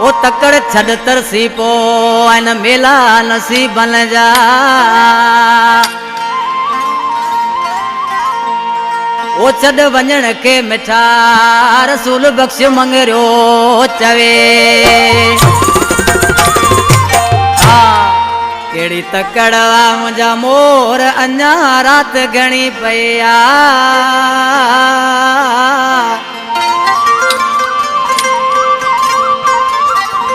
ओ तकड़ छड़ तरसी पो इन मेला नसीब बन जा ओ छड़ वञण के मिठा रसूल बख्श मंगरियो चवे केड़ी तकड़वा मुझा मोर अन्या रात घणी पया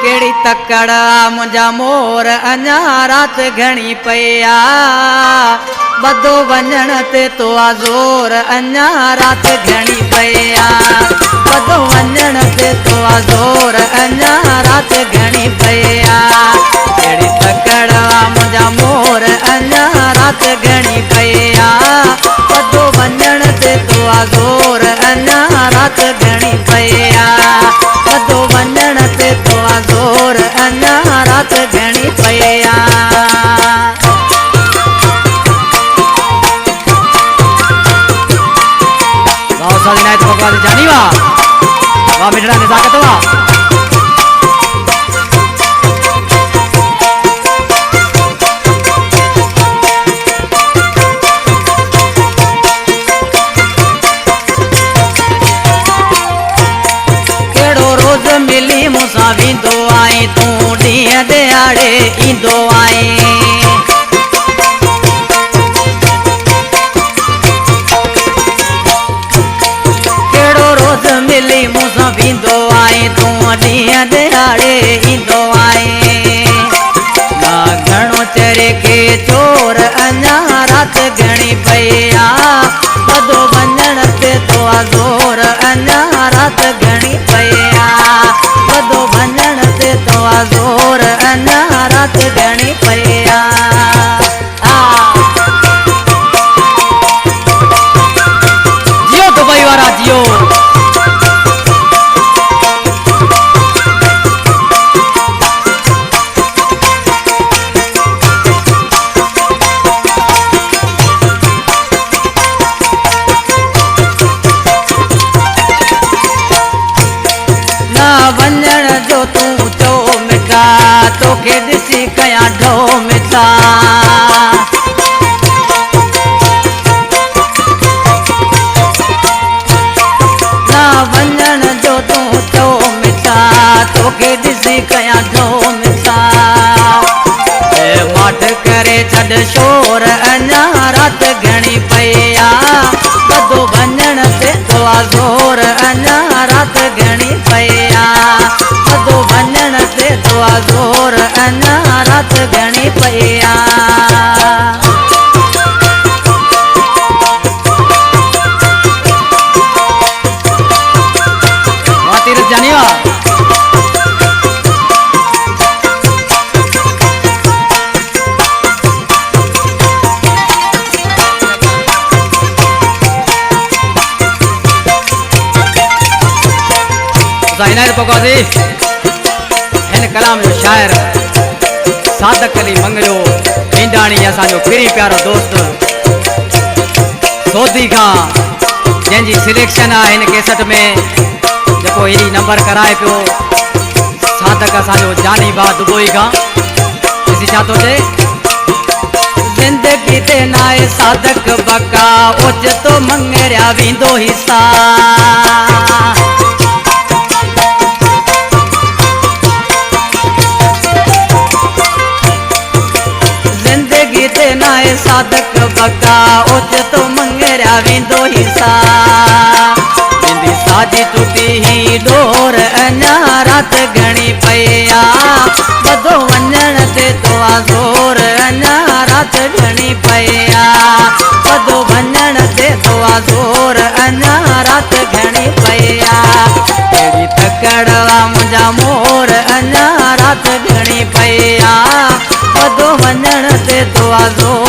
केड़ी तकड़ा मुझा मोर अन्या रात घणी पया बदो वञण ते तो आज़ोर अन्या रात घणी पया बदो वञण ते तो आज़ोर अन्या रात घणी पया केड़ी तकड़ा मुझा मोर अन्या रात घणी पया बदो वञण ते तो आज़ोर अन्या रात घणी पया बदो वञण ते तो आज़ोर अन्या रात घणी पया जानी वाह मिठड़ा नज़ाकत वाह केड़ो रोज मिली मूंसां वेंदो आई तूं ॾींहं दिहाड़े ईंदो आई मिली मूंसां वेंदो आई तूं ॾींहं दिहाड़े ईंदो आई ना घणो चरे के चोर अन्या रात घणी पया बदो वञण ते तो आज़ोर अन्या रात घणी पया बदो वञण ते तो आज़ोर अन्या रात घणी पया जियो दुबई वारा जियो वञण जो तूं चो मिठा तोखे ॾिसी कयां ढो मिठा ना वञण जो तूं चो मिठा तोखे ॾिसी कयां ढो मिठा माठ करे छॾ शोर अन्या रात घणी पया बदो वञण ते तो आज़ोर अन्या रात घणी पया बदो वञण ते तो आज़ोर अन्या रात घणी पया तीरथ जानी वाह इनायत पकवाज़ी हिन कलाम जो शायर सादक अली मंगलो ईंदाणी असांजो फिरी प्यारो दोस्त सोधी खां जंहिंजी सिलेक्शन आहे हिन केसट में जेको अहिड़ी नंबर कराए पियो सादक असांजो जानी बा दुबई खां ॾिसी छा थो चए ज़िंदगी ते नाहे सादक बका ओचितो मंगरिया वेंदो हिसा नाहे सादक बका ओचितो मंगरिया वेंदो हिसा वेंदी साजी टुटी ही डोर अन्या रात घणी पया बदो वञण ते तो आज़ोर अन्या रात घणी पया बदो वञण ते तो आज़ोर अन्या रात घणी पया केड़ी तकड़वा मुंहिंजा मोर अन्या रात घणी पया बदो वञण ते तो आज़ोर